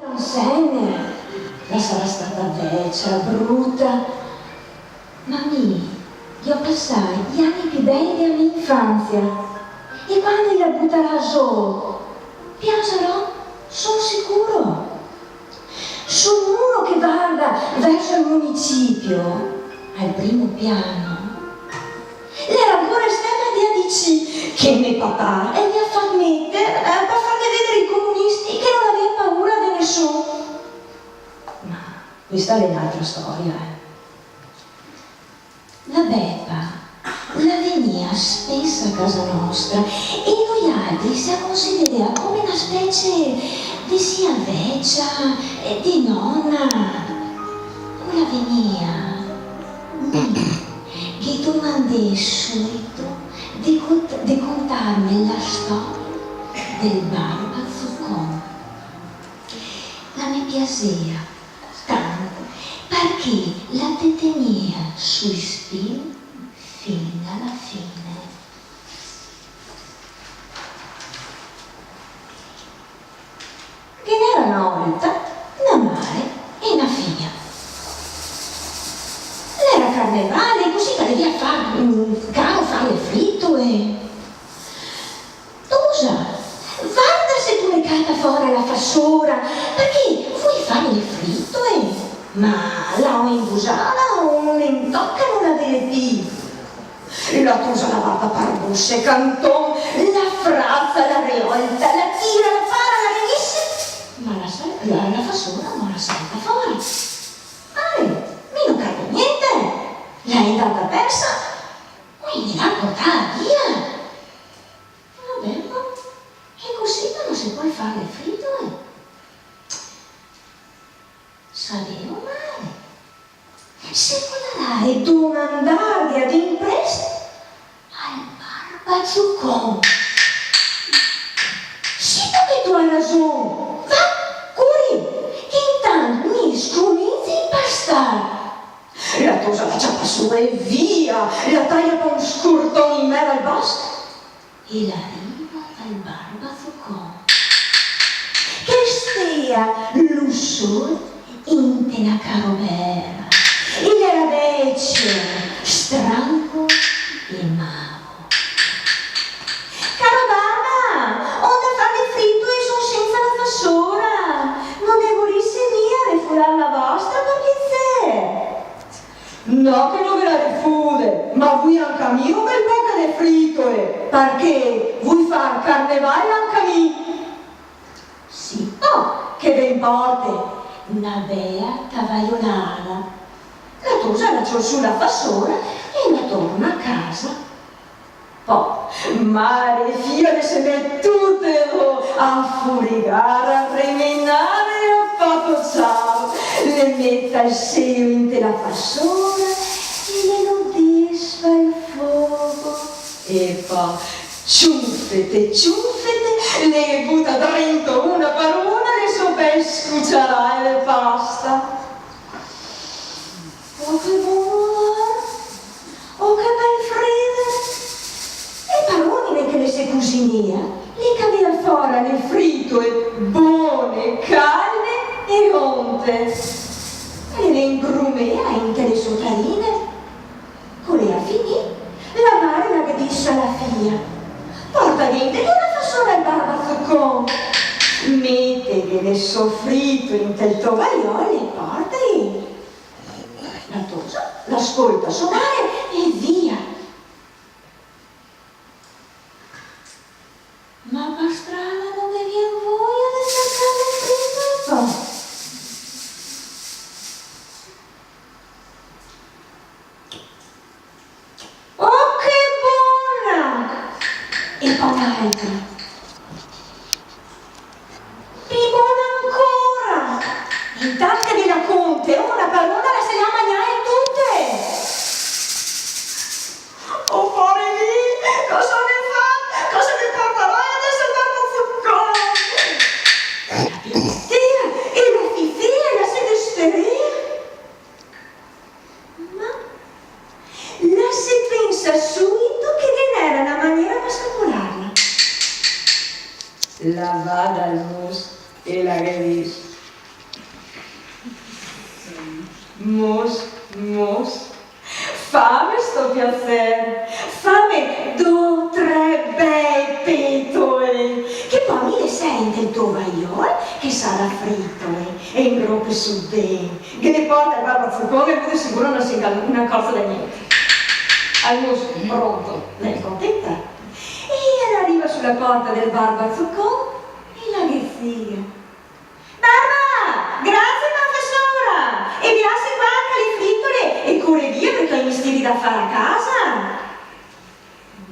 Insenne, la sarà stata vecchia, brutta, ma io passai gli anni più belli della mia infanzia e quando la butterà giù, piangerò, sono sicuro. Sul muro che guarda verso il municipio, al primo piano, l'era ancora esterna di ADC che mio papà e mi ha fatto mettere per farle vedere i comunisti che non aveva paura di nessuno. Ma questa è un'altra storia. La Beppa la venia spesso a casa nostra e noi altri si considera come una specie di sia vecchia e di nonna. La venia che domandai subito di contarmi la storia del barba zuccone. La mi piaceva tanto perché la tenia sui spilli fino alla fine. Che era una volta una madre e una figlia. Era carnevale, così che doveva fare fritto e... Scusa, guarda se tu mi cata fuori la fassora, perché vuoi fare il fritto e... Ma la ho imbusata o non mi tocca non la vede più. La tusa la vata per busse, canton, la frazza, la riolta, la tira, la para, la venisse, ma la fassora non la salta fuori. Mi non cade niente, l'hai andata persa, quindi l'ha portata via. Vabbè, ma è così che non si può fare il fritto. Sapevo male. Se volerai domandargli ad impresa al barba zuccone. Sito che tu hai ragione, va, corri, che intanto mi scominzi a impastare. La cosa la ciappa su e via, la taglia con un scurtone in mezzo al bosco e la riva al barba zuccone. Che stia lusso in la carovera. Il era vecchio, stranco e mago. Caro barba, onde fare il fritto e sono senza la fassora. Non devo risenire fuori la vostra perché c'è. No che non ve la rifude, ma voi anche a mio bel bocca di fritto perché vuoi far carnevale anche a me. Sì, oh, che ve importa, una bella cavaiolana. La tosa la c'ho sulla fassora e la torna a casa. Poi, mare fiore se ne tutte a furigare, a remenare e a fatto ciao. Le metta il seio in la fassora e le lo disfa il fuoco. E poi, ciuffete, le butta dentro una per una le so per scucciare le pasta. Oh che buono! Oh che bel freddo! E parolone che le se cucinia, le cadeva fuori le fritto e buone, calde e onte. E le imbrumea in le sotarine. Voleva finire, la madre la che disse alla figlia, porta dentro che la fassora il barba zuccone. Mette che le soffritto in tel tovagliolo e porta e... La tosa l'ascolta suonare e via. Ma per strada non mi viene voglia di cercare il fritto e poi. Oh che buona! E poi l'altra. Più buona ancora! Intanto vi racconte una parola la se la mangiare tutte! Oh, fuori lì! Cosa ne fa? Cosa ne preparai adesso il barba zuccone? La piatteria e la fifea e la sedesteria? Ma la si pensa subito che non era una maniera per scapolarla. La vada al mus e la che dice. Mos, fame sto piacere, fame 2, 3 bei petole, che poi mi le sente il tovagliolo che sarà fritto e in groppo su bene, che le porta al barbazzocone e poi sicuro non si una cosa da niente. Al muso pronto, lei è contenta? E arriva sulla porta del barbazzocone e la ghezzia. Barba, grazie professora! E piace qua anche le frittole e corre via perché ho i mestieri da fare a casa.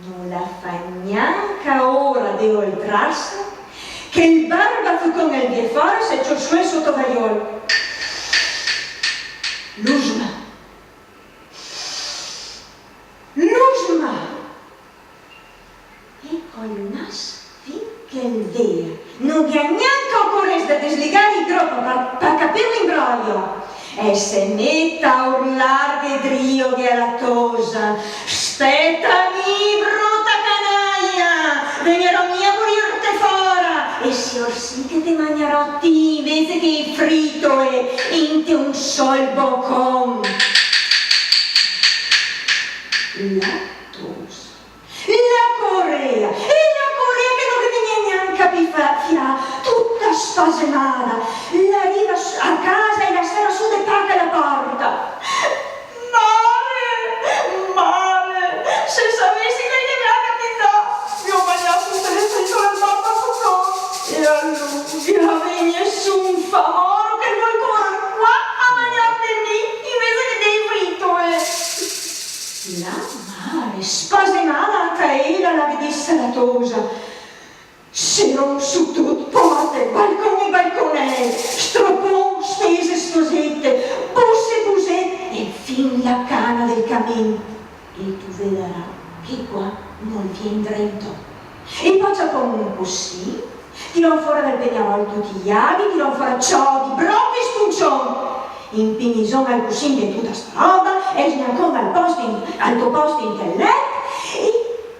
Non la fa neanche ora di oltrarsi che il barbazzocone al di fuori se c'ho su e sotto vagliolo. L'usma! E con il naso finché il via non vi ha neanche occorrenza di sligare il groppo per capire l'imbroglio e se metta a urlare di Dio che è la tosa. Stetami, brutta canaglia, venirò mia pure fora e si orsi che ti mangerò ti invece che fritto e in te un sol boccon. La tosa, la Corea che non viene neanche a pifia, tutta spasemata, arriva a casa e la sera su e pacca la porta. Mare, se sapessi che mi ha capitato, mi ho mangiato tutte le fritole al barbacoa e allora avevi nessun famoro che vuoi correre qua a mangiarmi lì invece che dei fritole. La mare, spasemata anche ella, la vedesse la tosa. C'erano su tutto, porte, balconi, stropon, stese, stosette, busette e fin la cana del cammin. E tu vedrai che qua non viene dritto. E poi c'è come un così, tirano fuori dal pegnarolo tutti gli avi, tirano fuori ciodi, brocchi e spuncioni. In pignison al così che tutta sta roba, e sgnacon al tuo posto in che letto,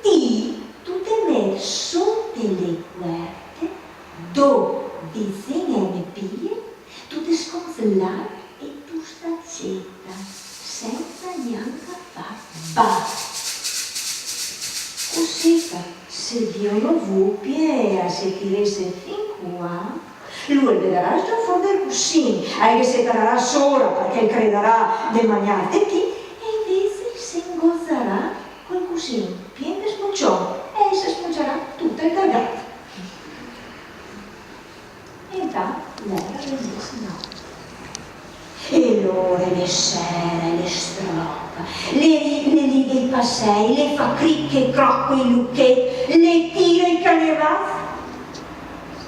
e tu te metti sotto le querte, do disegna le pie, tu ti sconfellare e tu sta zitta, senza neanche far basta. Così se Dio non vuole, se ti resta fin qua, lui vedrà già fuori del cuscino, anche se parlerà sola perché crederà di mangiarti e invece si ingozerà col cuscino pieno di smuccioni e si smuccerà tutta il cagato. E intanto lei resiste no. E l'ore, le sere, le stroppa, le lì dei passei, le fa cricche e crocco i lucchetti, le tira i canevazzi.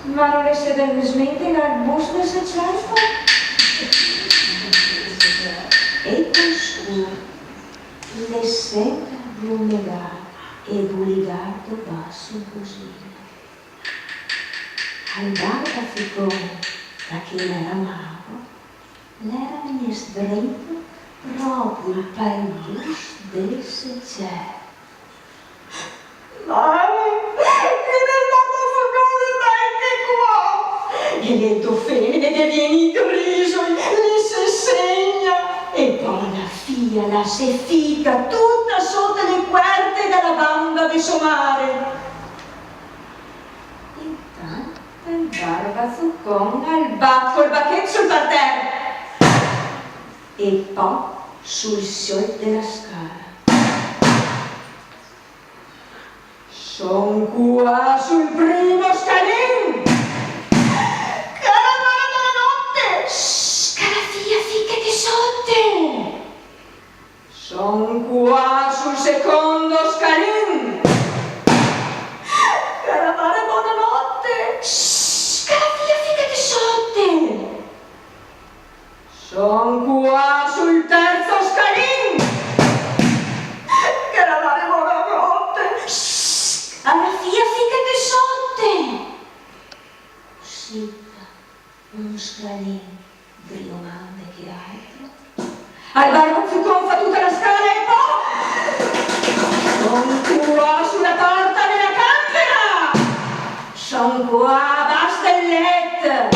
Ma non le siete smente la busta se certo? E costui le sembra blumegare e buligardo basso così. Al barbazzocone, da chi l'era mago, l'era ministrito proprio il paese del secere. E le tofene divieni griso, le si segna e poi la figlia la si fica tutta sotto le querte della banda di somare. Intanto il barbazzocone col bacchetto sul parterre e poi sul sol della scala. Son qua sul primo scalino. Son qua sul secondo scalin. Caravane, buonanotte. Caravia, ficati sotto. Son qua sul terzo scalin. Caravane, buonanotte. Caravia, ficati sotto. Uscita un scalin brillante che altro. Al barbazzocone fa tutta la scala e poi son qua sulla porta della camera, son qua basta il letto,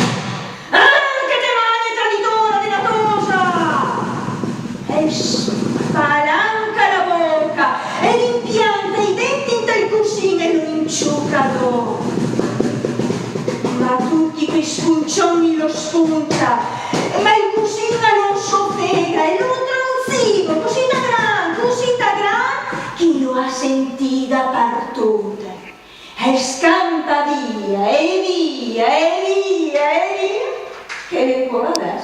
anche te mani traditora della tosa. giocatore. Ma tutti quei spuncioni lo spunta, ma il cusina non so frega, è lo tronzino, cosita gran, chi lo ha sentita partute, e scampa via, e via, e via, e via, che le può avere.